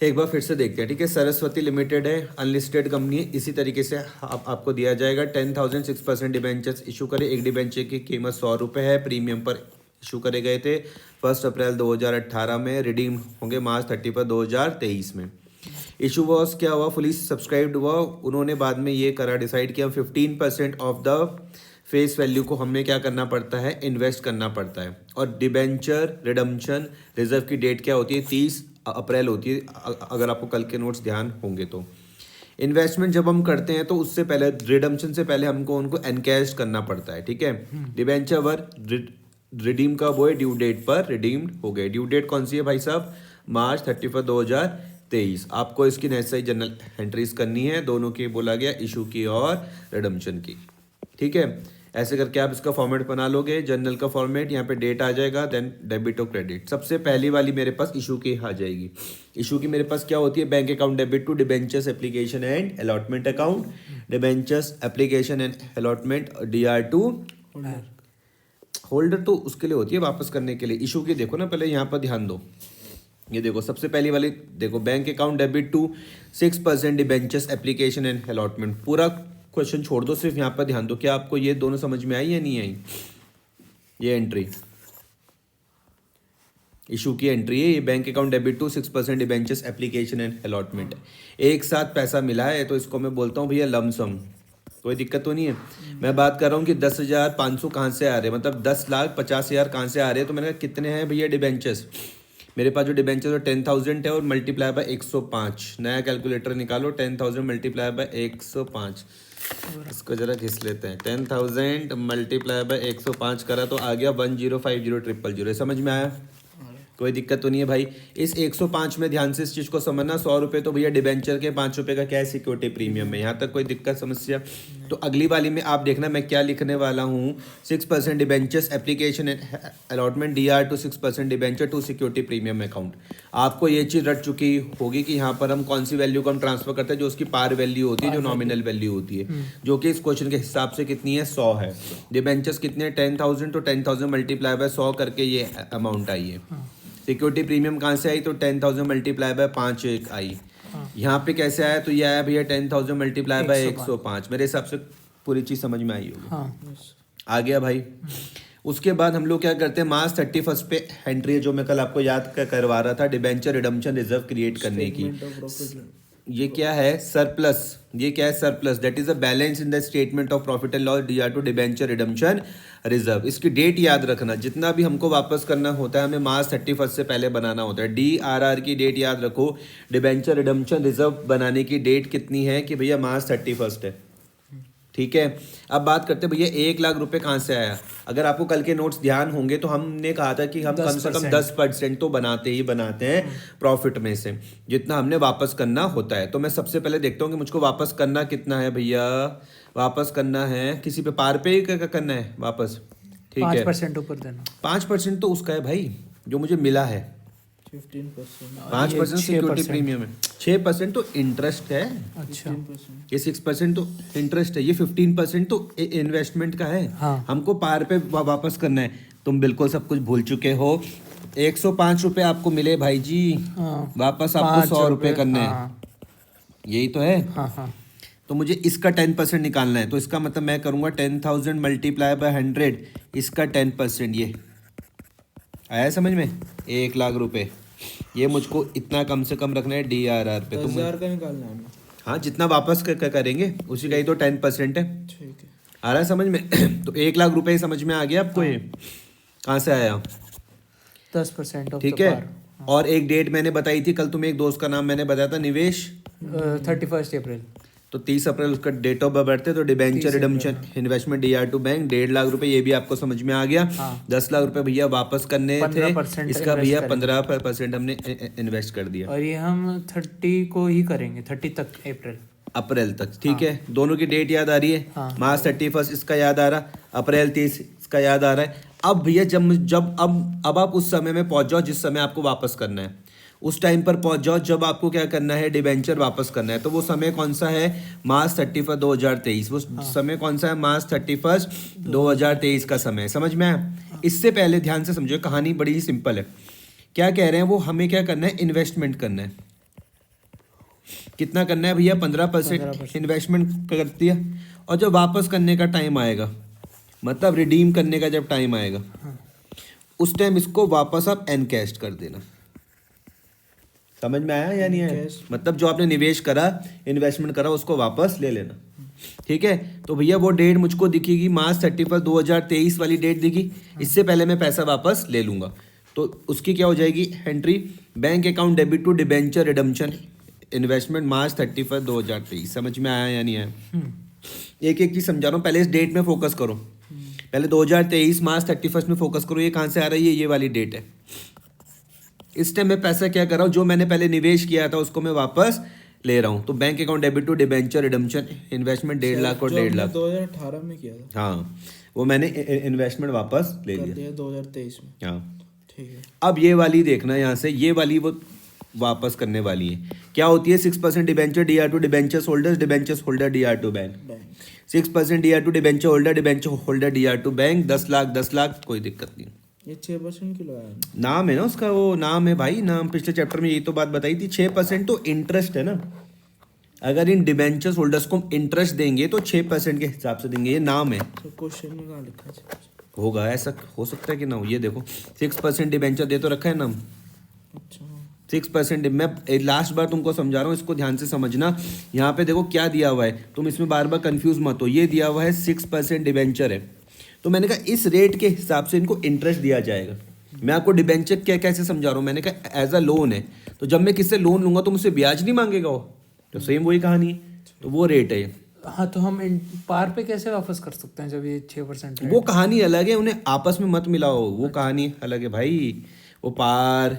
एक बार फिर से देखते हैं, ठीक है। सरस्वती लिमिटेड है, अनलिस्टेड कंपनी है। इसी तरीके से आपको दिया जाएगा 10,000 6% डिबेंचर्स इशू करे। एक डिबेंचर की कीमत 100 रुपये है, प्रीमियम पर इशू करे गए थे 1 अप्रैल 2018 में, रिडीम होंगे मार्च 31 2023 में। इशू वॉस क्या हुआ, फुली सब्सक्राइब्ड हुआ। उन्होंने बाद में ये करा डिसाइड किया 15% ऑफ द फेस वैल्यू को हमें क्या करना पड़ता है, इन्वेस्ट करना पड़ता है। और डिबेंचर रिडम्पशन रिजर्व की डेट क्या होती है, 30 अप्रैल होती है, अगर आपको कल के नोट्स ध्यान होंगे तो। इन्वेस्टमेंट जब हम करते हैं तो उससे पहले रिडम्पशन से पहले हमको उनको एनकैश करना पड़ता है, ठीक है। डिबेंचर वर रिडीम कब हुए, ड्यू डेट पर रिडीम्ड हो गए। ड्यू डेट कौन सी है भाई साहब, मार्च 31 2023। आपको इसकी नेसेसरी जनरल एंट्रीज करनी है, दोनों की बोला गया, इशू की और रिडम्पशन की, ठीक है। ऐसे करके आप इसका फॉर्मेट बना लोगे, जनरल का फॉर्मेट, यहाँ पे डेट आ जाएगा, देन डेबिट और क्रेडिट। सबसे पहली वाली मेरे पास इशू की आ जाएगी। इशू की मेरे पास क्या होती है, bank account debit to debentures application and allotment account, debentures application and allotment DR to holder, तो उसके लिए होती है वापस करने के लिए। इशू की देखो ना, पहले यहाँ पर ध्यान दो, ये देखो सबसे पहली वाली देखो, bank account debit to 6% debentures application and allotment. पूरा क्वेश्चन छोड़ दो, सिर्फ यहाँ पर ध्यान दो, क्या आपको ये दोनों समझ में आई या नहीं आई। ये एंट्री इशू की एंट्री है, ये bank account debit to 6% debentures application and allotment. एक साथ पैसा मिला है तो इसको मैं बोलता हूँ भैया लमसम, कोई दिक्कत तो नहीं है। मैं बात कर रहा हूँ कि 10,500 कहाँ से आ रहे हैं, मतलब 10,50,000 कहाँ से आ रहे हैं। तो मैंने कहा कितने हैं भैया डिबेंचर्स, मेरे पास जो डिबेंचर्स है 10,000 है और मल्टीप्लाई बाय 105। नया कैलकुलेटर निकालो, 10,000 मल्टीप्लाई बाय 105, इसको जरा घिस लेते हैं। 10,000 मल्टीप्लाई बाय 105 करा तो आ गया 1050,000। समझ में आया, कोई दिक्कत तो नहीं है भाई। इस 105 में ध्यान से इस चीज़ को समझना, 100 रुपये तो भैया डिबेंचर के, 5 रुपये का क्या है सिक्योरिटी प्रीमियम में। यहाँ तक कोई दिक्कत समस्या। तो अगली वाली में आप देखना मैं क्या लिखने वाला हूँ, 6% debentures application allotment DR to 6% debenture to security premium account. आपको ये चीज़ रट चुकी होगी कि यहाँ पर हम कौन सी वैल्यू को हम ट्रांसफर करते हैं, जो उसकी पार वैल्यू होती है, जो नॉमिनल वैल्यू होती है, जो कि इस क्वेश्चन के हिसाब से कितनी है, 100 है। डिबेंचर्स कितने, 10,000, तो 10,000 मल्टीप्लाई बाय 100 करके ये अमाउंट आई है। सिक्योरिटी प्रीमियम कहाँ से आई, तो 10,000 मल्टीप्लाई बाय 5 एक आई। यहाँ पे कैसे आया, तो ये आया भैया 10,000 मल्टीप्लाई बाय 105। मेरे हिसाब से पूरी चीज़ समझ में आई होगी। आ गया भाई। उसके बाद हम लोग क्या करते हैं, मार्च 31 पे एंट्री है, जो मैं कल आपको याद करवा रहा था, डिबेंचर रिडम्पशन रिजर्व क्रिएट करने की। ये क्या है, सरप्लस। ये क्या है, surplus, that is a balance in the statement of profit and loss DR to debenture redemption reserve. इसकी डेट याद रखना, जितना भी हमको वापस करना होता है हमें मार्च 31 से पहले बनाना होता है। DRR की डेट याद रखो, डिबेंचर रिडम्पशन रिजर्व बनाने की डेट कितनी है कि भैया मार्च 31 है, ठीक है। अब बात करते हैं भैया 1,00,000 रुपए कहाँ से आया। अगर आपको कल के नोट्स ध्यान होंगे तो हमने कहा था कि हम कम से कम 10% तो बनाते हैं प्रॉफिट में से, जितना हमने वापस करना होता है। तो मैं सबसे पहले देखता हूँ कि मुझको वापस करना कितना है भैया। वापस करना है किसी पे पार पे ही करना है वापस, ठीक है। 5% ऊपर देना, 5% तो उसका है भाई जो मुझे मिला है, 5% सिक्योरिटी प्रीमियम है, 6% तो इंटरेस्ट है। अच्छा, ये 6% तो इंटरेस्ट है, ये 15% तो इन्वेस्टमेंट का है। हाँ। हमको पार पे वापस करना है। तुम बिल्कुल सब कुछ भूल चुके हो। 105 रुपये आपको मिले भाई जी, वापस आपको 100 रुपये करने हैं, यही तो है। तो मुझे इसका 10% निकालना है, तो इसका मतलब मैं करूँगा 10,000 मल्टीप्लाई बाय 100, इसका 10%। ये आया समझ में, 1,00,000 रुपये। ये मुझको इतना कम से कम रखना है DRR पे। 10,000 का निकालना है। हाँ, जितना वापस करेंगे उसी का ही तो 10% है। ठीक है, आ रहा है समझ में। तो 1,00,000 रुपये समझ में आ गया आपको, ये कहाँ से आया, 10% ठीक है। और एक डेट मैंने बताई थी कल, तुम्हें एक दोस्त का नाम मैंने बताया था, निवेश, 31 अप्रैल। तो 30 अप्रैल उसका डेट ऑफ बर्थ है। तो debenture redemption investment DR to bank 1,50,000 रुपये, ये भी आपको समझ में आ गया। 10,00,000 रुपये भैया वापस करने थे, इसका भैया 15% हमने इन्वेस्ट कर दिया। और ये हम 30 को ही करेंगे, 30 तक अप्रैल तक, ठीक है। दोनों की डेट याद आ रही है, मार्च 31 इसका याद आ रहा, अप्रैल 30 इसका याद आ रहा है। अब भैया जब अब आप उस समय में पहुंच जाओ जिस समय आपको वापस करना है, उस टाइम पर पहुंच जाओ जब आपको क्या करना है, डिबेंचर वापस करना है। तो वो समय कौन सा है, मार्च 31 2023। वो समय कौन सा है, मार्च 31 2023 का समय। समझ में आया। इससे पहले ध्यान से समझो, कहानी बड़ी ही सिंपल है। क्या कह रहे हैं वो, हमें क्या करना है, इन्वेस्टमेंट करना है। कितना करना है भैया? 15% इन्वेस्टमेंट कर दिया, और जब वापस करने का टाइम आएगा, मतलब रिडीम करने का जब टाइम आएगा, हाँ। उस टाइम इसको वापस आप एनकैश कर देना। समझ में आया या नहीं आया? मतलब जो आपने निवेश करा, इन्वेस्टमेंट करा, उसको वापस ले लेना। ठीक है, तो भैया वो डेट मुझको दिखेगी मार्च 31 2023 वाली डेट दिखी, इससे पहले मैं पैसा वापस ले लूंगा, तो उसकी क्या हो जाएगी entry? Bank account debit to debenture redemption investment March 31 2023। समझ में आया या नहीं आया? एक एक चीज समझा रहा हूँ, पहले इस डेट में फोकस करो। पहले 2023 मार्च 31 में फोकस करो। ये कहाँ से आ रही है? ये वाली डेट है। इस टाइम मैं पैसा क्या कर रहा हूँ? जो मैंने पहले निवेश किया था उसको मैं वापस ले रहा हूँ। तो bank account debit to debenture redemption investment 1.5 lakh और 1.5 लाख 2018 में किया था। हाँ, वो मैंने इन्वेस्टमेंट वापस ले कर लिया। दिया 2023 में। हाँ, ठीक है। अब ये वाली देखना यहाँ से, ये वाली वो वापस करने वाली है। क्या होती है? 6% debenture DR to debentures holders, debentures holder DR to bank. 6% DR to debenture holder, debenture holder DR to bank. 10 lakh कोई दिक्कत नहीं। ये 6% की लगाया ना? नाम है ना उसका, वो नाम है भाई, नाम पिछले चैप्टर में यही तो बात बताई थी। 6% तो इंटरेस्ट है ना, अगर इन डिबेंचर्स होल्डर्स को इंटरेस्ट देंगे तो 6% के हिसाब से देंगे, ये नाम है। तो क्वेश्चन में कहाँ लिखा है? होगा, ऐसा हो सकता है कि ना हो। ये देखो 6% डिबेंचर दे तो रखा है नाम। अच्छा 6%। मैं लास्ट बार तुमको समझा रहा हूँ, इसको ध्यान से समझना। यहाँ पे देखो क्या दिया हुआ है, तुम इसमें बार बार कंफ्यूज मत हो। ये दिया हुआ है 6% डिबेंचर है, तो मैंने कहा इस रेट के हिसाब से इनको इंटरेस्ट दिया जाएगा। मैं आपको डिबेंचर क्या कैसे समझा रहा हूँ, मैंने कहा एज अ लोन है, तो जब मैं किससे लोन लूंगा तो मुझसे ब्याज नहीं मांगेगा वो, तो सेम वही कहानी है, तो वो रेट है। हाँ, तो हम पार पे कैसे वापस कर सकते हैं जब ये 6% वो कहानी अलग है, उन्हें आपस में मत मिलाओ, वो कहानी अलग है भाई। वो पार,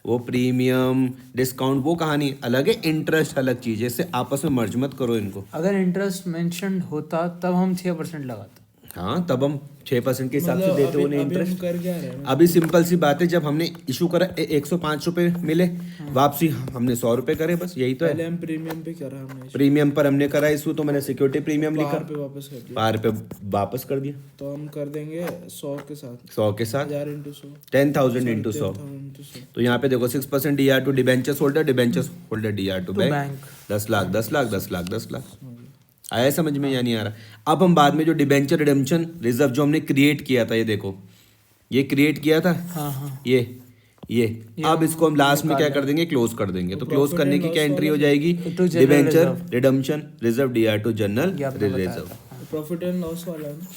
वो प्रीमियम, डिस्काउंट, वो कहानी अलग है। इंटरेस्ट अलग चीज है, इससे आपस में मर्ज मत करो इनको। अगर इंटरेस्ट मेंशन होता तब हम 6% लगाते। हाँ, तब हम 6% के हिसाब से मतलब देते उन्हें अभी हम इंटरेस्ट। कर क्या रहे हैं? अभी सिंपल सी बात है, जब हमने इशू करा 105 रुपये मिले, वापसी हमने 100 रुपये करे, बस यही तो पहले है। हम प्रीमियम पे करा हमने, प्रीमियम पर हमने करा इशू, तो मैंने सिक्योरिटी प्रीमियम लिखा, पार पे वापस कर दिया। पार पे वापस कर दिया। तो हम कर देंगे 100 के साथ, 100 के साथ 1000 इंटू 100, 10,000 इंटू 100। 10,000 तो यहाँ पे देखो 6% DR to debentures holder, debentures holder DR to bank. Bank 10 lakh 10 lakh 10 lakh 10 lakh. आया समझ में या नहीं आ रहा? अब हम बाद में जो डिबेंचर रिडेम्पशन रिजर्व जो हमने क्रिएट किया था, ये देखो ये क्रिएट किया था, हाँ हाँ ये अब इसको हम लास्ट में क्या कर देंगे? क्लोज कर देंगे। तो क्लोज करने की क्या एंट्री हो जाएगी? To general debenture reserve। Redemption reserve DR to general ये आपने बताया रिजर्व। था। प्रॉफिट एंड लॉस वाला है ना?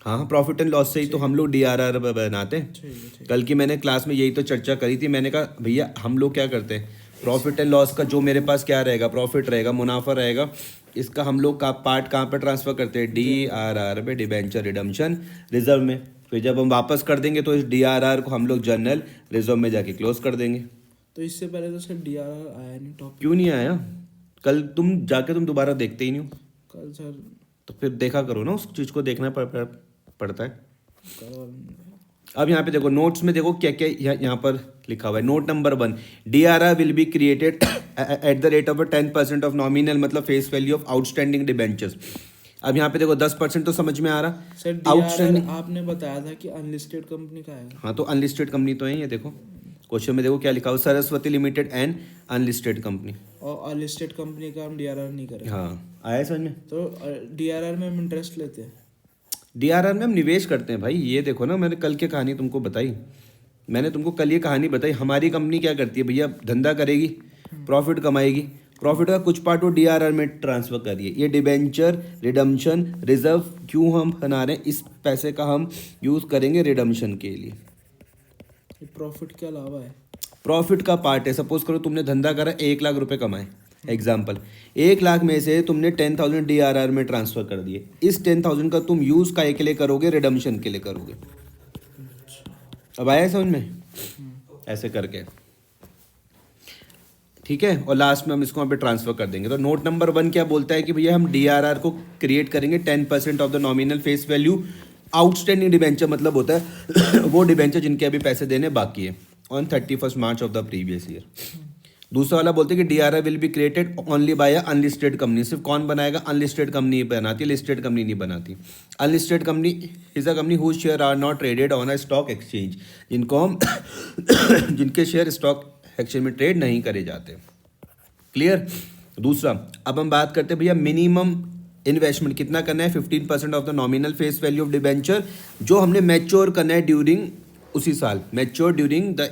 हाँ, प्रॉफिट एंड लॉस से ही तो हम लोग डीआरआर बनाते हैं। ठीक है, ठीक। कल की मैंने क्लास में यही तो चर्चा करी थी। मैंने कहा भैया हम लोग क्या करते हैं, प्रॉफिट एंड लॉस का जो मेरे पास क्या रहेगा, प्रॉफिट रहेगा, मुनाफा रहेगा, इसका हम लोग का पार्ट कहाँ पर ट्रांसफर करते हैं? डीआरआर पे, डिबेंचर रिडम्पशन रिजर्व में। फिर जब हम वापस कर देंगे तो इस डीआरआर को हम लोग जनरल रिजर्व में जाके क्लोज कर देंगे। तो इससे पहले तो सर डीआरआर आया नहीं टॉपिक। क्यों नहीं आया? कल तुम जाके तुम दोबारा देखते ही नहीं हो, कल सर तो फिर देखा करो ना, उस चीज़ को देखना पड़ता है। करवा अब यहाँ पे देखो नोट्स में देखो क्या क्या यहाँ पर लिखा हुआ है। Note number 1, DRR will be created at the rate of 10% of nominal, मतलब face value of outstanding debentures. अब यहाँ पे देखो 10% तो समझ में आ रहा। सर आउटस्टैंडिंग, डीआरआर आपने बताया था कि अनलिस्टेड कंपनी का आएगा। हाँ तो अनलिस्टेड कंपनी तो है ये देखो क्वेश्चन में, देखो क्या लिखा हुआ, Saraswati limited and unlisted company. और अनलिस्टेड कंपनी का हम डीआरआर नहीं करेंगे। हाँ, आया समझ में? तो डीआरआर में हम इंटरेस्ट लेते हैं। डीआरआर में हम निवेश करते हैं भाई। ये देखो ना, मैंने कल की कहानी तुमको बताई, मैंने तुमको कल ये कहानी बताई। हमारी कंपनी क्या करती है भैया, धंधा करेगी, प्रॉफिट कमाएगी, प्रॉफिट का कुछ पार्ट वो डीआरआर में ट्रांसफर करिए। ये डिबेंचर रिडम्पशन रिजर्व क्यों हम बना रहे हैं? इस पैसे का हम यूज़ करेंगे रिडम्पशन के लिए। ये प्रॉफिट के अलावा है। प्रॉफिट का पार्ट है। सपोज करो तुमने धंधा करा, 1 लाख रुपए कमाए, एग्जाम्पल 1 लाख में से तुमने 10,000 डीआरआर में ट्रांसफर कर दिए। इस 10,000 का तुम यूज़ काय के लिए करोगे? रिडम्पशन के लिए करोगे। अब आया समझ में? ऐसे करके, ठीक है। और लास्ट में हम इसको वहाँ पे ट्रांसफर कर देंगे। तो नोट नंबर 1 क्या बोलता है कि भैया हम डीआरआर को क्रिएट करेंगे 10% of the nominal face value outstanding debenture, मतलब होता है वो डिबेंचर जिनके अभी पैसे देने बाकी है on 31 March of the previous year. दूसरा वाला बोलते हैं कि DRR will be created only by unlisted company. सिर्फ कौन बनाएगा? अनलिस्टेड कंपनी बनाती है, लिस्टेड कंपनी नहीं बनाती। Unlisted company is a company whose share are not traded on a stock exchange, जिनको हम जिनके शेयर स्टॉक एक्सचेंज में ट्रेड नहीं करे जाते। क्लियर। दूसरा, अब हम बात करते हैं भैया मिनिमम इन्वेस्टमेंट कितना करना है, 15% of the nominal face value of debenture, जो हमने मैच्योर करना है ड्यूरिंग उसी साल, mature during the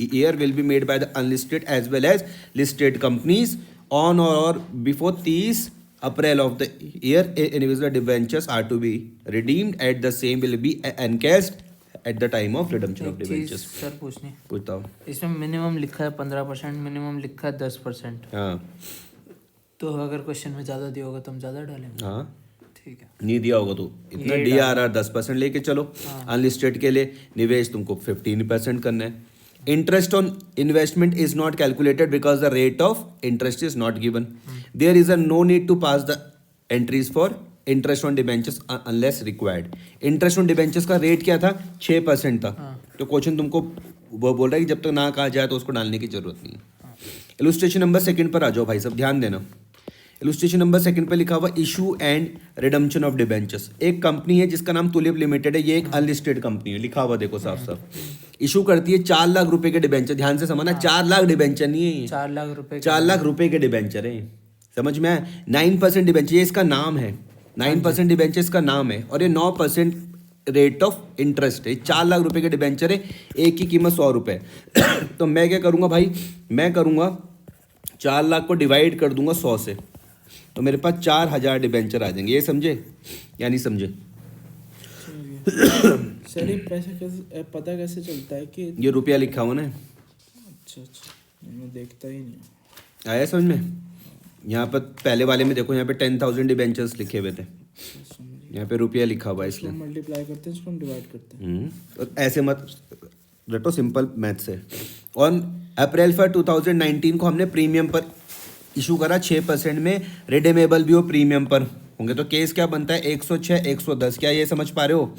year will be made by the unlisted as well as listed companies on और before 30 April of the year individual debentures are to be redeemed at the same will be encashed at the time of redemption of एक चीज debentures. Sir पूछनी, बताओ। इसमें minimum लिखा है 15%, minimum लिखा है 10%, हाँ तो अगर क्वेश्चन में ज़्यादा दिया होगा तो हम ज़्यादा डालेंगे। हाँ, ठीक है। नहीं दिया होगा तो इतना ये DRR 10% लेके चलो। अनलिस्टेड के लिए निवेश तुमको 15% करना है। Interest on investment is not calculated because the rate of interest is not given. There is a no need to pass the entries for interest on debentures unless required. Interest on debentures का rate क्या था, 6% था। तो question तुमको वो बोल रहा है कि जब तक ना कहा जाए तो उसको डालने की जरूरत नहीं है। इलुस्ट्रेशन नंबर 2 पर आ जाओ भाई सब, ध्यान देना। इलुस्ट्रेशन नंबर 2 पे लिखा हुआ issue and redemption of debentures. एक कंपनी है जिसका नाम तुलिप लिमिटेड है, ये एक अनलिस्टेड कंपनी है, लिखा हुआ देखो साफ साफ। इशू करती है 4 लाख रुपए के डिबेंचर, ध्यान से समझना, 4 लाख डिबेंचर नहीं है ये, 4 लाख रुपए 4 लाख रुपए के डिबेंचर है, समझ में आया। 9% डिबेंचर, ये इसका नाम है, 9% डिबेंचर इसका नाम है, और ये 9% रेट ऑफ इंटरेस्ट है। 4 लाख रुपए के डिबेंचर है, एक की कीमत 100 रुपए। तो मैं क्या करूंगा भाई, मैं करूंगा 4 लाख को डिवाइड कर दूंगा 100 से, तो मेरे पास 4000 डिबेंचर आ जाएंगे। ये समझे या नहीं समझे? सर ये पैसा कैसे पता कैसे चलता है कि ये रुपया लिखा हुआ ना, अच्छा मैं देखता ही नहीं। आया समझ में? यहाँ पर पहले वाले में देखो, यहाँ पे 10,000 डिबेंचर्स लिखे हुए थे, यहाँ पे रुपया लिखा हुआ है इसको इसलिए। मल्टीप्लाई करते हैं, इसको हम डिवाइड करते हैं। तो ऐसे मत रटो, सिंपल मैथ्स है। ऑन अप्रैल 1 2019 को हमने प्रीमियम पर इशू करा 6% में, रिडीमेबल भी हो प्रीमियम पर होंगे। तो केस क्या बनता है, 106 110। क्या ये समझ पा रहे हो?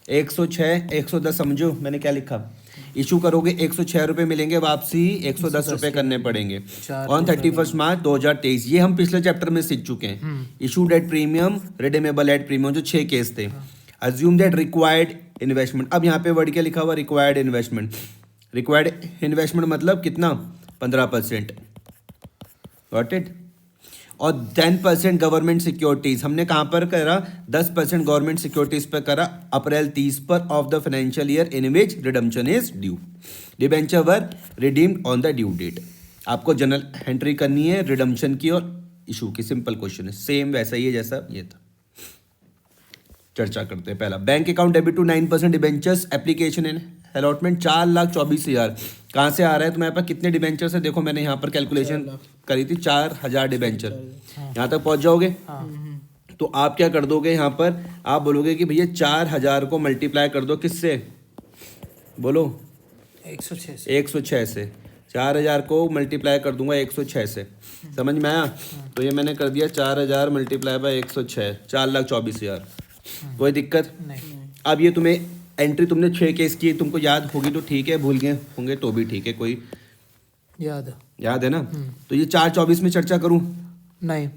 106 110 समझो मैंने क्या लिखा। इशू करोगे 106 रुपये मिलेंगे, वापसी 110 रुपये करने पड़ेंगे। ऑन 31 मार्च 2023, ये हम पिछले चैप्टर में सीख चुके हैं। Issued at premium, redeemable at premium, जो 6 केस थे। अज्यूम दैट रिक्वायर्ड इन्वेस्टमेंट, अब यहाँ पे वर्ड क्या लिखा हुआ, रिक्वायर्ड इन्वेस्टमेंट। रिक्वायर्ड इन्वेस्टमेंट मतलब कितना, 15%, गॉट इट। और 10% गवर्नमेंट सिक्योरिटीज हमने कहाँ पर करा, 10% गवर्नमेंट सिक्योरिटीज पर करा अप्रैल 30 पर of the financial year in which redemption is due. Debenture were redeemed on the due date. आपको जनरल एंट्री करनी है रिडम्पशन की और इशू की, सिंपल क्वेश्चन है, सेम वैसा ही है जैसा ये था। चर्चा करते हैं। पहला, bank account debit to 9% debentures application and allotment 4,24,000 कहाँ से आ रहा है तुम्हारे पास, कितने डिबेंचर्स है देखो, मैंने यहाँ पर कैलकुलेशन करी थी, 4,000 डिबेंचर। यहाँ तक पहुँच जाओगे? तो आप क्या कर दोगे, यहाँ पर आप बोलोगे कि भैया 4,000 को मल्टीप्लाई कर दो किससे, बोलो 106 से। 106 से। 4,000 को मल्टीप्लाई कर दूंगा 106 से, समझ में आया? तो ये मैंने कर दिया 4,000 मल्टीप्लाई बाय 106, 4,24,000। कोई दिक्कत नहीं। अब ये तुम्हें एंट्री तुमने 6 केस की, तुमको याद होगी तो ठीक है, भूल गए होंगे तो भी ठीक है, कोई याद है ना? तो ये 4,24 में चर्चा करूं? नहीं,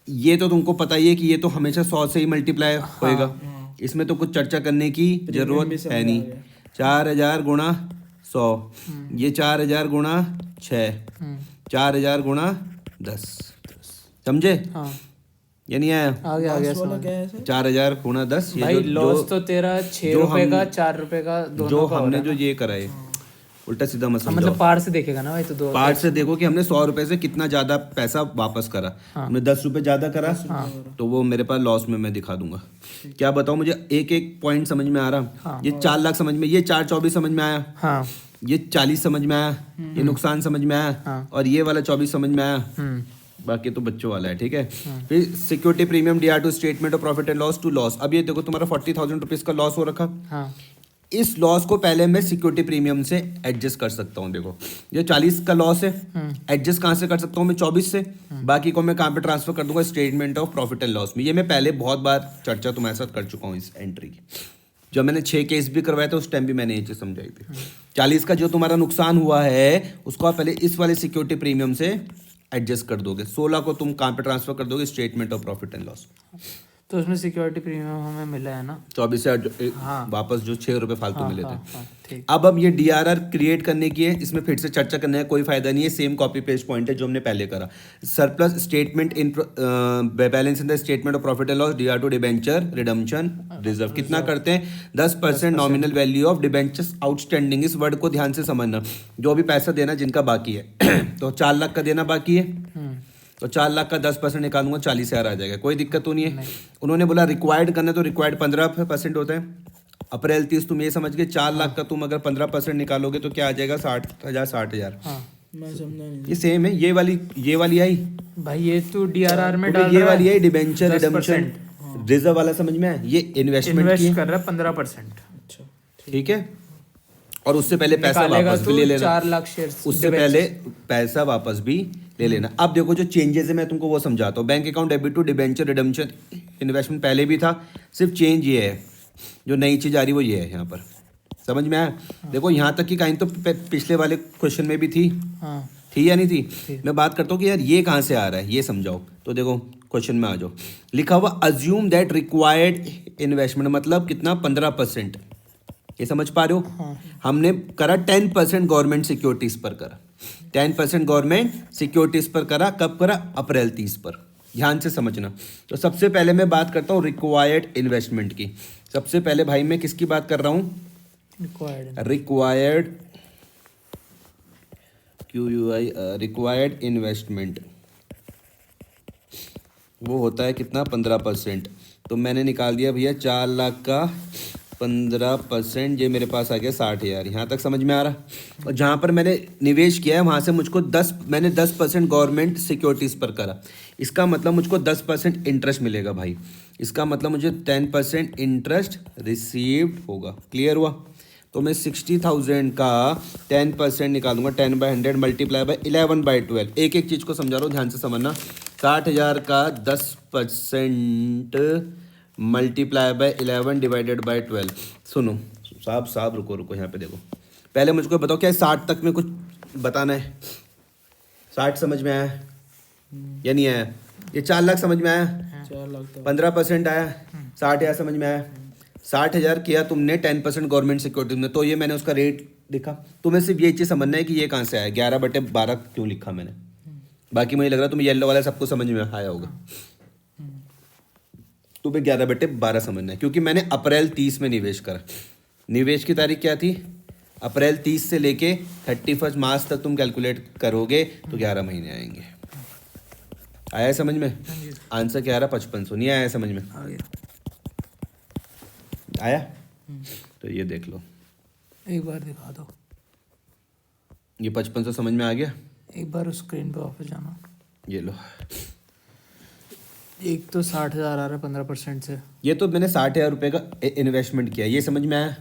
ये तो तुमको पता ही है कि ये तो हमेशा 100 से ही मल्टीप्लाई होएगा, इसमें तो कुछ चर्चा करने की जरूरत है नहीं। 4,000 गुणा 100, ये 4,000 गुणा 6, 4,000 गुणा 10, समझे? हाँ, ये नहीं आया? आ गया वाला समझ। क्या है सर? 4,000 गुणा 10, ये भाई जो लॉस तो तेरा 6 जो रुपए हम- का, 4 रुपए का, जो दोनों का हो हमने रहा है जो ये करा है, उल्टा सीधा मत ना। समझो। मतलब पार से देखेगा ना भाई, तो दो पार्ट से देखो कि हमने 100 रुपए से कितना ज्यादा पैसा वापस करा। हमने 10 रुपए ज्यादा करा, तो वो मेरे पास लॉस में मैं दिखा दूंगा। क्या बताऊं, मुझे एक एक पॉइंट समझ में आ रहा। ये 4 लाख समझ में, ये 4,24 समझ में आया, हाँ। ये 40 समझ में आया, ये नुकसान समझ में आया, और ये वाला 24 समझ में आया। बाकी तो बच्चों वाला है, ठीक है। फिर security premium DR to statement of profit and loss to loss. अब ये देखो तुम्हारा 40,000 रुपीज का लॉस हो रखा। हाँ, इस लॉस को पहले मैं सिक्योरिटी प्रीमियम से एडजस्ट कर सकता हूँ। देखो ये 40 का लॉस है, एडजस्ट कहाँ से कर सकता हूँ मैं, 24 से। बाकी को मैं कहाँ पे ट्रांसफर कर दूंगा, statement of profit and loss में। ये मैं पहले बहुत बार चर्चा तुम्हारे साथ कर चुका हूँ इस एंट्री की। जब मैंने 6 केस भी करवाए थे उस टाइम भी मैंने ये चीज समझाई थी। 40 का जो तुम्हारा नुकसान हुआ है उसको आप पहले इस वाले सिक्योरिटी प्रीमियम से एडजस्ट कर दोगे। 16 को तुम कहाँ पे ट्रांसफर कर दोगे, statement of profit and loss. तो उसमें सिक्योरिटी प्रीमियम हमें मिला है ना? 24,000 हाँ। वापस जो 6 रुपये फालतू मिले थे। हाँ, ठीक। अब ये DRR क्रिएट करने की है, इसमें फिर से चर्चा करने का कोई फायदा नहीं है, सेम कॉपी पेस्ट पॉइंट है जो हमने पहले करा। Surplus statement in balance in the statement of profit and loss DR to debenture redemption reserve कितना करते हैं 10% nominal value of debentures outstanding. इस वर्ड को ध्यान से समझना, जो भी पैसा देना जिनका बाकी है तो 4 लाख का देना बाकी है तो 4 लाख का 10% निकालूंगा 40,000 आ जाएगा, कोई दिक्कत तो नहीं है। उन्होंने बोला रिक्वायर्ड करना तो रिक्वायर्ड 15% होता है। अप्रैल 30 तुम ये समझ के 4 लाख का तुम अगर 15% निकालोगे तो क्या आ जाएगा 60,000। हाँ मैं समझा नहीं। ये सेम है, ये वाली आई भाई, ये तो DRR में डाल ये रहा वाली है आई डिबेंचर 10%। रिडम्पशन रिजर्व वाला, समझ में आया? ये इन्वेस्टमेंट इन्वेस्ट की कर रहा है 15%। अच्छा ठीक है, और उससे पहले पैसा निकालेगा वापस भी तो ले लेना, 4 लाख शेयर्स उससे पहले पैसा वापस भी ले लेना। अब देखो जो चेंजेस है मैं तुमको वो समझाता हूँ। Bank account debit to debenture redemption investment पहले भी था, सिर्फ चेंज ये है, जो नई चीज आ रही वो ये है यहाँ पर, समझ में आया? देखो यहाँ तक की कहानी तो पिछले वाले क्वेश्चन में भी थी, हाँ थी या नहीं थी? मैं बात करता हूँ कि यार ये कहाँ से आ रहा है ये समझाओ। तो देखो क्वेश्चन में आ जाओ, लिखा हुआ अज्यूम दैट रिक्वायर्ड इन्वेस्टमेंट, मतलब कितना 15%, ये समझ पा रहे हो? हमने करा 10% गवर्नमेंट सिक्योरिटीज पर करा, 10% गवर्नमेंट सिक्योरिटीज पर करा, कब करा? अप्रैल 30 पर। ध्यान से समझना। तो सबसे पहले मैं बात करता हूँ रिक्वायर्ड इन्वेस्टमेंट की। सबसे पहले भाई मैं किसकी बात कर रहा हूँ? रिक्वायर्ड QUI रिक्वायर्ड इन्वेस्टमेंट, वो होता है कितना? 15%। तो मैंने निकाल दिया भैया 4 लाख का 15%, ये मेरे पास आ गया 60,000। यहाँ तक समझ में आ रहा? और जहाँ पर मैंने निवेश किया है वहाँ से मुझको मैंने 10% गवर्नमेंट सिक्योरिटीज़ पर करा, इसका मतलब मुझको 10% इंटरेस्ट मिलेगा भाई। इसका मतलब मुझे 10% इंटरेस्ट रिसीव्ड होगा। क्लियर हुआ? तो मैं 60,000 का 10% निकालूंगा, 10/100 मल्टीप्लाई बाय 11/12। एक एक चीज़ को समझा रहा हूँ, ध्यान से समझना। 60,000 का 10% मल्टीप्लाई बाय 11 डिवाइडेड बाय 12। सुनो साहब रुको यहाँ पे देखो, पहले मुझको बताओ क्या 60 तक में कुछ बताना है? 60 समझ में आया या नहीं आया? ये 4 लाख समझ में आया? 4 लाख तो 15% आया, 60,000 समझ में आया? 60,000 किया तुमने 10% गवर्नमेंट सिक्योरिटी में, तो ये मैंने उसका रेट लिखा। तुम्हें सिर्फ ये चीज़ समझना है कि ये कहाँ से आया, 11/12 क्यों लिखा मैंने। बाकी मुझे लग रहा है तुम्हें येलो वाला सबको समझ में आया होगा। तुम्हें 11/12 समझना है, क्योंकि मैंने अप्रैल 30 में निवेश करा। निवेश की तारीख क्या थी? अप्रैल 30 से लेके 31 मार्च तक तुम कैलकुलेट करोगे तो 11 महीने आएंगे। आया है समझ में? आंसर क्या आ रहा? 5500। नहीं आया समझ में? आया? तो ये देख लो, एक बार दिखा दो। ये 5500 समझ में आ गया? एक बार उस स्क्रीन पे वापस जाना। ये लो, एक तो 60,000 आ रहा है 15% से। ये तो मैंने 60,000 रुपये का इन्वेस्टमेंट किया, ये समझ में आया?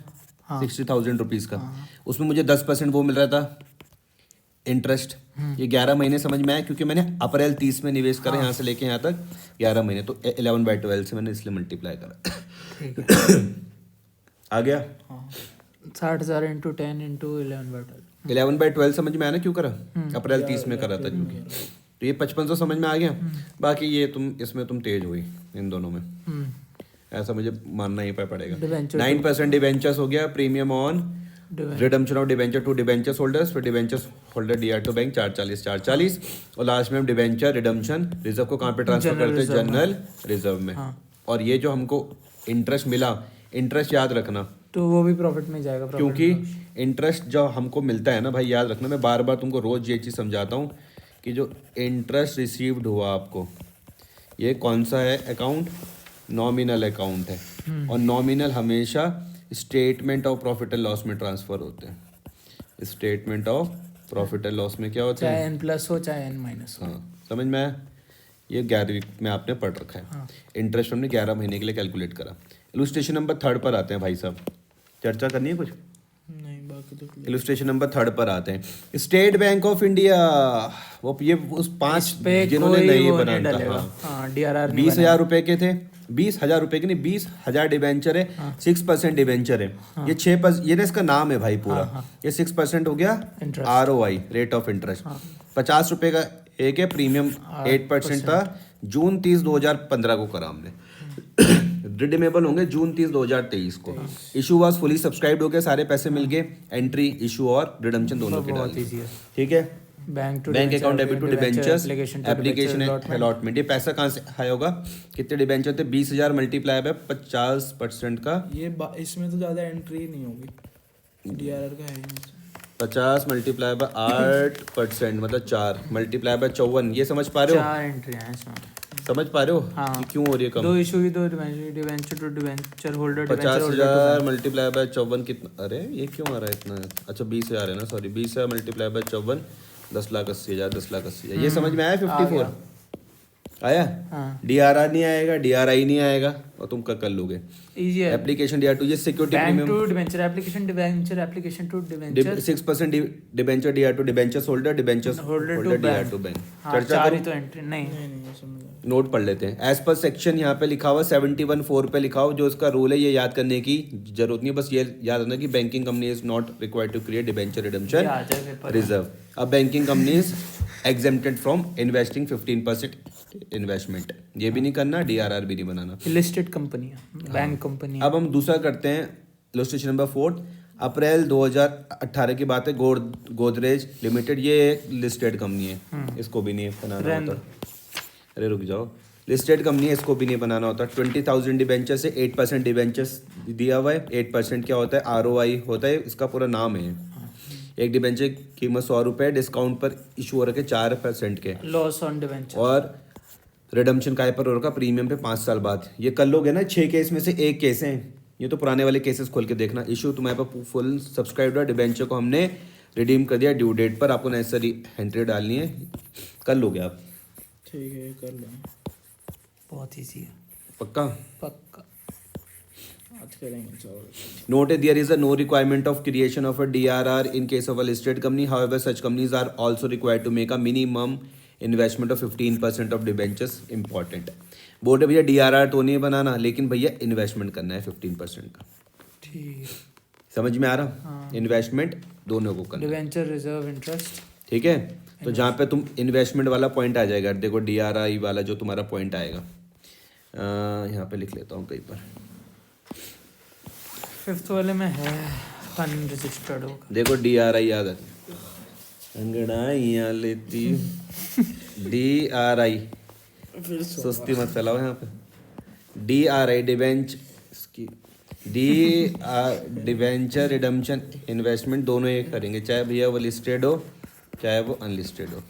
हाँ। 60,000 रुपीज़ का। उसमें मुझे 10% वो मिल रहा था इंटरेस्ट। ये 11 महीने समझ में आया, क्योंकि मैंने अप्रैल 30 में निवेश करा, यहाँ से लेके यहाँ तक 11 महीने, तो 11/12 से मैंने इसलिए मल्टीप्लाई करा। ठीक है। आ गया? 60,000 × 10 × 11/12। 11/12 समझ में आया ना क्यों करा? अप्रैल 30 में करा था क्योंकि। तो ये 5500 समझ में आ गया। बाकी ये इसमें तुम तेज हुई इन दोनों में, ऐसा मुझे मानना ही पड़ेगा। 9% डिवेंचर्स हो गया, premium on redemption of debenture to debentures holders, फिर debentures holder DR to bank 440, और लास्ट में हम डिवेंचर रिडम्पशन रिजर्व को कहाँ पे ट्रांसफर करते हैं? जनरल रिजर्व में। और ये जो हमको इंटरेस्ट मिला, इंटरेस्ट याद रखना, तो वो भी प्रॉफिट में जाएगा। क्योंकि इंटरेस्ट जो हमको मिलता है ना भाई, याद रखना, मैं बार बार तुमको रोज ये चीज़ समझाता हूँ कि जो इंटरेस्ट रिसीव्ड हुआ आपको, ये कौन सा है अकाउंट? नॉमिनल अकाउंट है, और नॉमिनल हमेशा statement of profit and loss में ट्रांसफर होते हैं। Statement of profit and loss में क्या होता है? चाहे N+ हो चाहे N- हो। हाँ, समझ में आया? ये 11वीं में आपने पढ़ रखा है। इंटरेस्ट हमने 11 महीने के लिए कैलकुलेट करा। इलुस्ट्रेशन नंबर 3 पर आते हैं भाई साहब, चर्चा करनी है कुछ? नहीं, बाकी तो इलुस्ट्रेशन नंबर 3 पर आते हैं। स्टेट बैंक ऑफ इंडिया, वो ये उस 5 जिन्होंने नहीं बनाया था, हाँ, DRR 20,000 रुपए के थे, 20,000 रुपए के नहीं, 20,000 डिबेंचर है, 6% डिबेंचर है। ये 6%, ये ना इसका नाम है भाई पूरा। ये 6% हो गया ROI, रेट ऑफ इंटरेस्ट। 50 रुपए का एक है, प्रीमियम 8% था। जून 30, 2015 को करा हमने। रिडीमेबल होंगे जून 30 2023 को। इशू वाज फुली सब्सक्राइब्ड हो गया, सारे पैसे मिल गए, एंट्री इशू और रिडम्पशन दोनों के डाल बहुत दिए। ईजी है। ठीक है, bank bank account debit to debentures application application allotment. ये पैसा कहाँ से आया होगा? कितने डिबेंचर थे? 20,000 मल्टीप्लाई बाय 50% का, इसमें तो ज़्यादा एंट्री नहीं होगी, डीआरआर का है ही नहीं। 50 मल्टीप्लाई बाय 8% मतलब 4 मल्टीप्लाई बाय 54। ये समझ पा रहे हो? 4 एंट्री हैं इसमें। समझ पा रहे हो हाँ। कि क्यों हो रही है कम? 2 इशू की 2 debenture to debenture holder 50,000 multiply by 54 कितना? अरे ये क्यों आ रहा है इतना? अच्छा 20,000 है ना, सॉरी 20,000 मल्टीप्लाई बाय 54 10,80,000 10,80,000। ये समझ में आया? 54 आया? हाँ। डीआरआर नहीं आएगा, डीआरआई नहीं आएगा और तुम कर लोगे। इजी है। एप्लीकेशन डीआर2 ये security bank premium to debenture application to debenture 6% debenture डीआर2 debentures holder debentures holder holder to डीआर2 बैंक। हाँ, चर्चा 4 करो, ही तो एंट्री नहीं। नहीं ये समझ आया। नोट पढ़ लेते हैं। एज पर सेक्शन यहाँ पे लिखा हुआ 71(4) पे लिखा हुआ, जो इसका रूल है ये याद करने की जरूरत नहीं है, बस ये याद रखना कि banking company is not required to create debenture ये रिडम्पशन आ जाए पेपर। रिजर्व। अब banking company is exempted from investing 15% investment. ये भी नहीं करना, डीआरआर भी नहीं बनाना। लिस्टेड कंपनी है, बैंक कंपनी है। अब हम दूसरा करते हैं, इलस्ट्रेशन नंबर 4। अप्रैल 2018 की बात है। गोदरेज लिमिटेड ये एक लिस्टेड कंपनी है, इसको भी नहीं बनाना होता। अरे रुक जाओ, लिस्टेड कंपनी है, इसको भी नहीं बनाना होता। 20,000 डिबेंचर से 8% डिबेंचर्स दिया हुआ है। 8% क्या होता है? ROI होता है, इसका पूरा नाम है। एक डिबेंचर की कीमत 100 रुपये, डिस्काउंट पर इशू हो रखे 4% के, लॉस ऑन डिवेंचर। और रिडम्पशन काय पर हो रखा? प्रीमियम पे 5 साल बाद। ये कर लोगे ना? 6 केस में से 1 केस है, ये तो पुराने वाले केसेस खोल के देखना। इशू तुम्हारे पास फुल सब्सक्राइब्ड है, डिबेंचर को हमने रिडीम कर दिया ड्यू डेट पर, आपको नेसेसरी एंट्री डालनी है, कर लोगे आप? ठीक है कर लेंगे, बहुत ईजी है, पक्का? पक्का। आज करेंगे चलो। Note there is a no requirement of creation of a DRR in case of a listed company. However, such companies are also required to make a minimum investment of 15% of debentures. Important. Board भैया DRR तो नहीं बनाना, लेकिन भैया investment करना है 15% का। ठीक। समझ में आ रहा? इन्वेस्टमेंट दोनों को करना है। Debenture reserve interest. ठीक है, तो जहाँ पे तुम इन्वेस्टमेंट वाला पॉइंट आ जाएगा, देखो DRI वाला जो तुम्हारा पॉइंट आएगा, यहाँ पे लिख लेता हूँ कहीं पर। 5th वाले में है अनरजिस्टर्ड होगा। देखो DRI याद है, अंगड़ाइयाँ लेती DRI, फिर सुस्ती मत फैलाओ यहाँ पे। DRI डिवेंचर रिडम्पशन इन्वेस्टमेंट दोनों ये करेंगे, चाहे भैया वो लिस्टेड हो चाहे वो अनलिस्टेड हो।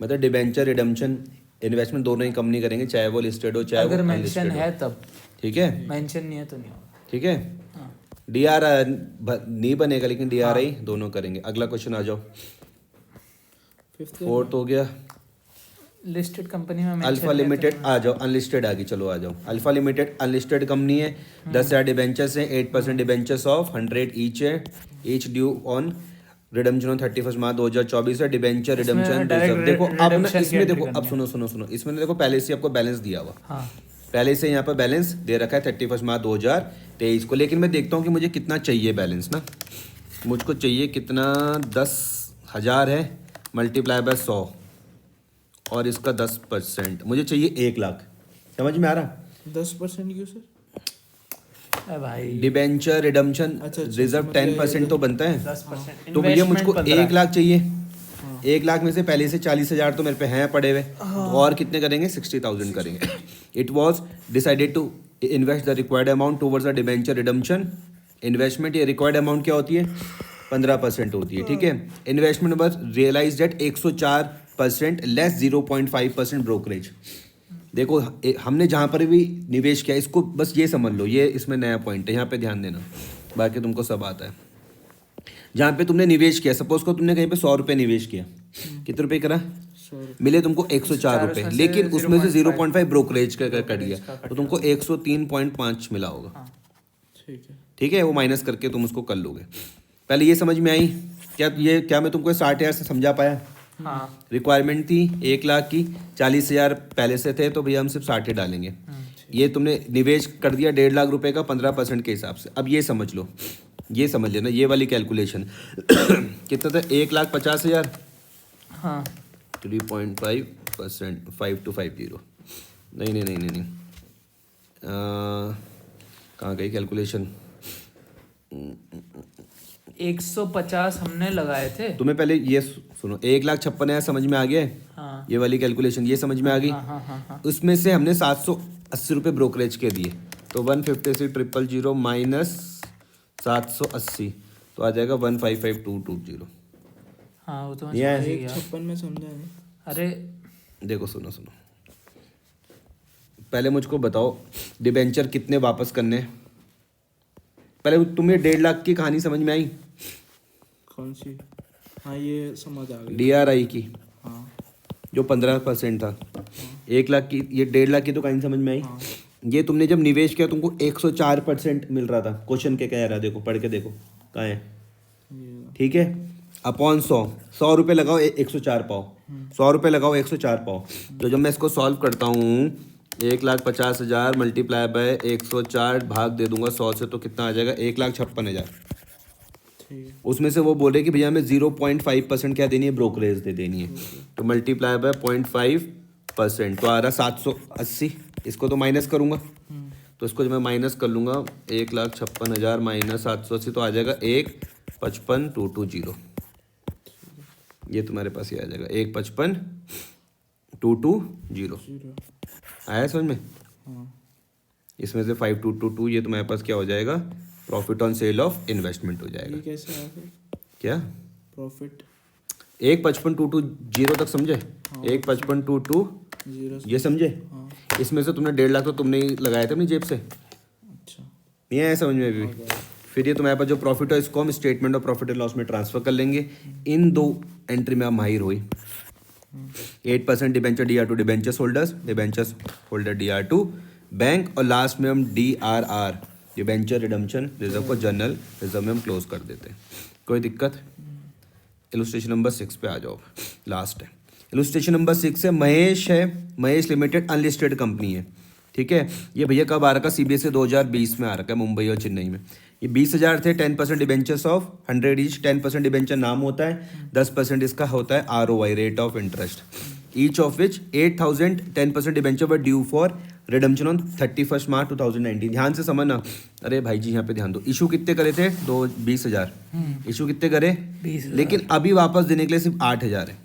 मतलब डिवेंचर रिडम्पशन इन्वेस्टमेंट दोनों ही कंपनी करेंगे, चाहे वो लिस्टेड हो चाहे अगर वो मेंशन अनलिस्टेड है हो। तब, ठीक है, मेंशन नहीं है तो नहीं होगा। ठीक है। हाँ। DRI नहीं बनेगा, लेकिन DRI दोनों करेंगे। अगला क्वेश्चन आ जाओ। 4th हो गया। लिस्टेड कंपनी में mention अल्फा है तो लिमिटेड आ जाओ, अनलिस्टेड आ गई, चलो आ जाओ। अल्फा लिमिटेड अनलिस्टेड कंपनी है, 10,000 डिबेंचर्स है, 8% डिबेंचर्स ऑफ 100 ईच है, each due on redemption on 31 मार्च 2024 है। डिबेंचर इसमें रिडम्पशन direct रिजर्व। देखो अब ना redemption की इसमें देखो, entry अब सुनो, इसमें देखो पहले से आपको बैलेंस दिया हुआ, हाँ। पहले से यहाँ पर बैलेंस दे रखा है 31 मार्च 2023 को। लेकिन मैं देखता हूँ कि मुझे कितना चाहिए बैलेंस ना। मुझको चाहिए कितना? 10,000 है मल्टीप्लाई बाय 100 और इसका 10%, मुझे चाहिए 1 लाख। समझ में आ रहा? 10% क्यों सर? अरे भाई डिबेंचर रिडम्पशन अच्छा, रिजर्व 10% तो बनता है, 10%। तो भैया मुझको 1 लाख चाहिए। हाँ। 1 लाख में से पहले से 40,000 तो मेरे पे हैं पड़े हुए, तो और कितने करेंगे? 60,000 करेंगे। It was decided to invest the required amount towards the debenture redemption investment. ये रिक्वायर्ड अमाउंट क्या होती है? 15% होती है। ठीक है, इन्वेस्टमेंट बस रियलाइज एट 104% लेस 0.5% ब्रोकरेज। देखो हमने जहाँ पर भी निवेश किया, इसको बस ये समझ लो, ये इसमें नया पॉइंट है, यहाँ पे ध्यान देना, बाकी तुमको सब आता है। जहाँ पे तुमने निवेश किया, सपोज को तुमने कहीं पे 100 रुपये निवेश किया, कितने रुपए करा? 100 रुपये। मिले तुमको 104 रुपये, लेकिन उसमें से 0.5 ब्रोकरेज का कट गया, तो तुमको 103.5 मिला होगा। ठीक है। ठीक है, वो माइनस करके तुम उसको कर लोगे। पहले ये समझ में आई क्या मैं तुमको 60,000 से समझा पाया? हाँ। रिक्वायरमेंट थी 1 लाख की, 40,000 पहले से थे, तो भैया हम सिर्फ 60 डालेंगे। ये तुमने निवेश कर दिया 1.5 लाख रुपए का 15% के हिसाब से। अब ये समझ लो, ये समझ लेना, ये वाली कैलकुलेशन कितना था? 1,50,000 हाँ 3.5% 5250। नहीं, कहाँ गई कैलकुलेशन? 150 हमने लगाए थे। तुम्हें पहले ये सुनो, 1,56,000 समझ में आ गया है? हाँ ये वाली कैलकुलेशन ये समझ में आ गई? हाँ। उसमें से हमने 780 रुपये ब्रोकरेज के दिए, तो 156,000 माइनस 780 तो आ जाएगा 155,220। हाँ वो तो मैं ये है। समझ ही गया। 56 में समझा नहीं। अरे देखो सुनो सुनो, पहले मुझको बताओ डिबेंचर कितने वापस करने हैं? पहले तुम्हें 1.5 लाख की कहानी समझ में आई? कौन सी? हाँ ये समझ आ गई। DRI की, हाँ जो 15% था। 1 लाख की, ये 1.5 लाख की तो कहानी समझ में आई? हाँ। ये तुमने जब निवेश किया तुमको 104% मिल रहा था। क्वेश्चन के कह रहा, देखो पढ़ के देखो कहाँ है, ये ठीक है? अपॉन 100 रुपये लगाओ 104 पाओ, 100 रुपये लगाओ 104 पाओ। तो जब मैं इसको सॉल्व करता हूँ 1,50,000 मल्टीप्लाई बाय 104 भाग दे दूंगा 100 से, तो कितना आ जाएगा? 1,56,000। ठीक है। उसमें से वो बोले कि भैया हमें 0.5% क्या देनी है? ब्रोकरेज दे देनी है। तो मल्टीप्लाई बाय 0.5% तो आ रहा 780। इसको तो माइनस करूंगा, तो इसको जब मैं माइनस कर लूँगा 1,56,000 माइनस 780 तो आ जाएगा 1,55,220। ये तुम्हारे पास ही आ जाएगा 1,55,220। 0। आया समझ में? हाँ इसमें से 5,222 ये तुम्हारे पास क्या हो जाएगा? Profit on sale of investment हो जाएगा। ये कैसे आया फिर? क्या? प्रॉफिट 1,55,220 तक समझे? 1,55,220 0। ये समझे? हाँ इसमें से तुमने 1.5 लाख तो तुमने ही लगाया था अपनी जेब से, अच्छा। नहीं आया समझ में भी? फिर ये तुम्हारे पास जो प्रॉफिट है इसको हम statement of profit and loss में ट्रांसफर कर लेंगे। इन दो एंट्री में आप माहिर हुई। 8% debenture DR2 debentures holder DR2 bank, और लास्ट में हम DRR डिबेंचर रिडम्पशन रिजर्व को जनरल रिजर्व में हम क्लोज कर देते हैं। कोई दिक्कत? इलस्ट्रेशन नंबर 6 पे आ जाओ, लास्ट है। इलस्ट्रेशन नंबर 6 है महेश लिमिटेड अनलिस्टेड कंपनी है, ठीक है? ये भैया कब आ रखा? CBSE 2020 में आ रखा है, मुंबई और चेन्नई में। ये 20,000 थे, 10% डिबेंचर्स ऑफ 100 ईच। 10% डिबेंचर नाम होता है, 10% इसका होता है ROI rate of interest, each of which 8,000 10% debenture were due for redemption on 31 मार्च 2019। ध्यान से समझना, अरे भाई जी यहाँ पे ध्यान दो। इशू कितने करे थे? 20,000 इशू कितने करे? 20,000। लेकिन अभी वापस देने के लिए सिर्फ 8,000 है।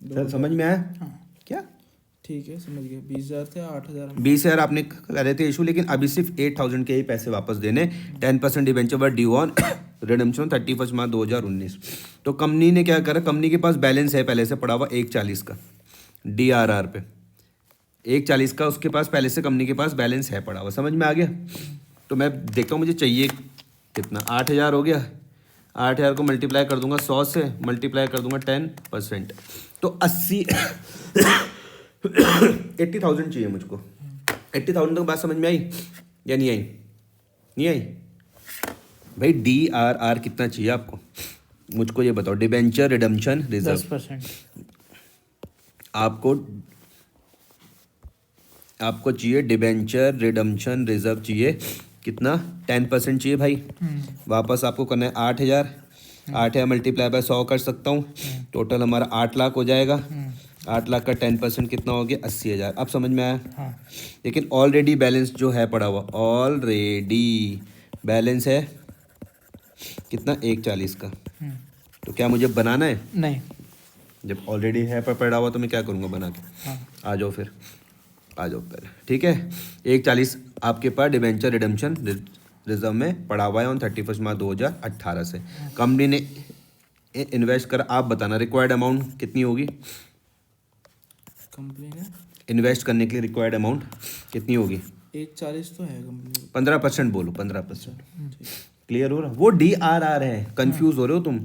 सर समझ में आया क्या? ठीक है समझ गया। 20,000 थे 8,000 में। 20,000 आपने करे थे इशू, लेकिन अभी सिर्फ 8,000 के ही पैसे वापस देने। 10% debenture were due on redemption 31 मार्च 2019। तो कंपनी ने क्या करा? कंपनी के पास बैलेंस है पहले से पड़ा हुआ 1,40 का DRR पे, 1,40 का उसके पास पहले से कंपनी के पास बैलेंस है पड़ा हुआ। समझ में आ गया? तो मैं देखता हूँ मुझे चाहिए कितना। 8,000 हो गया, 8,000 को मल्टीप्लाई कर दूंगा 100 से, मल्टीप्लाई कर दूंगा 10%, तो 80,000 चाहिए मुझको। 80,000 तक बात समझ में आई या नहीं आई? नहीं आई भाई? DRR कितना चाहिए आपको? मुझको ये बताओ। Debenture redemption reserve 10%। आपको चाहिए डिबेंचर रिडम्पशन रिजर्व चाहिए कितना? 10% चाहिए भाई। वापस आपको करना है 8,000। 8,000 मल्टीप्लाई बाय 100 कर सकता हूँ, टोटल हमारा 8 लाख हो जाएगा। 8 लाख का 10% कितना हो गया? 80,000। अब समझ में आया? हाँ लेकिन ऑलरेडी बैलेंस जो है पड़ा हुआ, ऑलरेडी बैलेंस है कितना? 1,40 का। तो क्या मुझे बनाना है? नहीं। जब ऑलरेडी है पर पड़ा हुआ तो मैं क्या करूँगा बना के? हाँ आ जाओ फिर, आ जाओ पहले, ठीक है? 1,40 आपके पास डिबेंचर रिडम्पशन रिजर्व में पड़ा हुआ है ऑन 31 मार्च 2018 से। कंपनी ने इन्वेस्ट कर, आप बताना रिक्वायर्ड अमाउंट कितनी होगी? कंपनी ने इन्वेस्ट करने के लिए रिक्वायर्ड अमाउंट कितनी होगी? 1,40 तो है कंपनी। 15% बोलो, 15%। क्लियर हो रहा? वो DRR है, कंफ्यूज हो रहे हो तुम,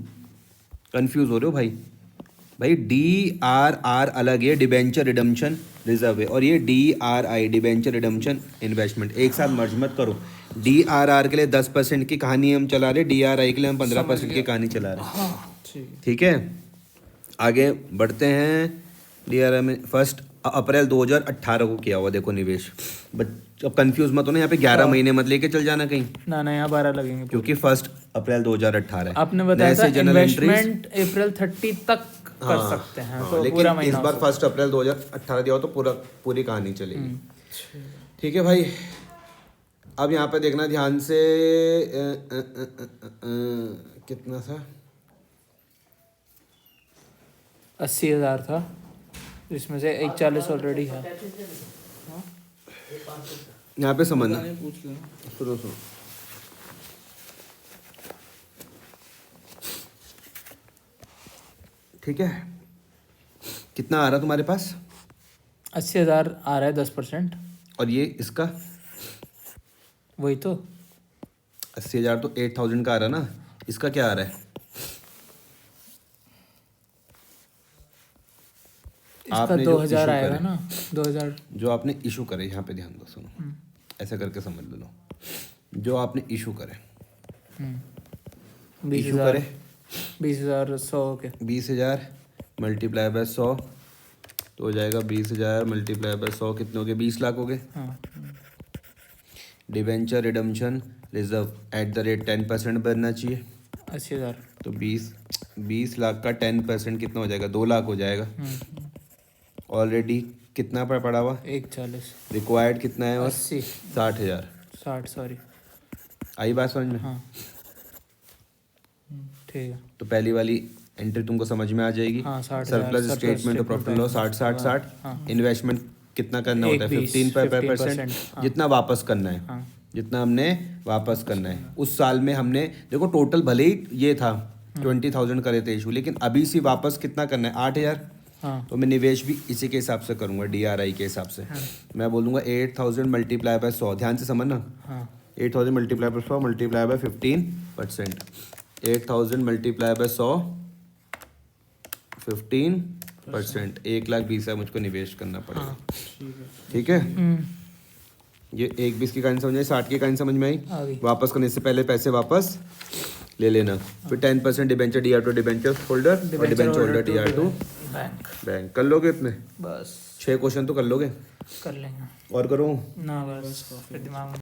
कंफ्यूज हो रहे हो भाई। भाई DRR अलग है, डिबेंचर रिडम्पशन रिजर्व है, और ये DRI डिबेंचर रिडम्पशन इन्वेस्टमेंट। एक साथ मर्ज मत करो। DRR के लिए 10% की कहानी हम चला रहे, DRI के लिए हम 15% की कहानी चला रहे। ठीक है। ठीक है, आगे बढ़ते हैं। DRI में 1 अप्रैल 2018 को किया हुआ देखो निवेश। अब कंफ्यूज मत हो ना, यहाँ पे 11 महीने मत लेके चल जाना कहीं, ना यहाँ 12 लगेंगे। क्योंकि 1 अप्रैल 2018 है। आपने बताया था नए से जनरल एंट्रीज, इन्वेस्टमेंट अप्रैल 30 तक कर सकते हैं, तो लेकिन पूरा इस महीना बार 1 अप्रैल 2018 दिया हो तो पूरी कहानी चलेगी। ठीक है भाई, अब यहाँ पे देखना ध्यान से। कितना था? 80,000 था, जिसमें से 41 ऑलरेडी है। यहाँ पे समझना, पूछ लो। सुनो। ठीक है, कितना आ रहा तुम्हारे पास? 80,000 आ रहा है 10%। और ये इसका वही तो 80,000 तो 8,000 का आ रहा ना, इसका क्या आ रहा है? इसका आपने जो 2,000 issue आएगा करे। ना, 2,000। जो आपने इशू करे, यहाँ पे ध्यान दो, सुनो, ऐसा करके समझ लो। जो आपने इशू करे, 20,000, करे 20,000 100 के 20,000 मल्टीप्लाई बाय 100 तो हो जाएगा 20,000 मल्टीप्लाई बाय 100 कितने हो गए? 20 लाख हो गए। हाँ। Debenture redemption reserve eight the rate 10% बनना चाहिए। 80,000। तो 20 लाख का 10% कितना हो जाएगा? 2 लाख हो जाएगा। ऑलरेडी कितना पड़ा हुआ? 140। रिक्वायर्ड कितना है? और 80 60,000। 60 सॉरी। आई बात समझ में? हाँ ठीक है। तो पहली वाली एंट्री तुमको समझ में आ जाएगी। हाँ, 60,000 सरप्लस स्टेटमेंट और प्रॉफिट लॉस 60। इन्वेस्टमेंट कितना करना होता है? 15%। हाँ। जितना वापस करना है, हाँ। जितना हमने वापस करना है उस साल में। हमने देखो टोटल भले ही ये था 20,000 करे थे इशू, लेकिन अभी से वापस कितना करना है? 8,000। हाँ। तो मैं निवेश भी इसी के हिसाब से करूंगा, DRI के हिसाब से। मैं बोलूँगा 8,000 मल्टीप्लाई बाय 100। ध्यान से समझना, हाँ 8,000 multiply by 100 multiply by 15%। 8,000 multiply by 100 15%। 1,20,000 मुझको निवेश करना पड़ेगा। ठीक है, ये 1,20 की कहानी समझ आई, 60 की कहानी समझ में आई। आ गई। वापस करने से पहले पैसे वापस ले लेना। फिर 10% डिबेंचर DR2 डिबेंचर होल्डर और debenture holder DR2 bank. Bank. कर लोगे इतने? बस 6 क्वेश्चन तो कर लोगे? कर लेंगे। और करूँ? ना बस फिर दिमाग में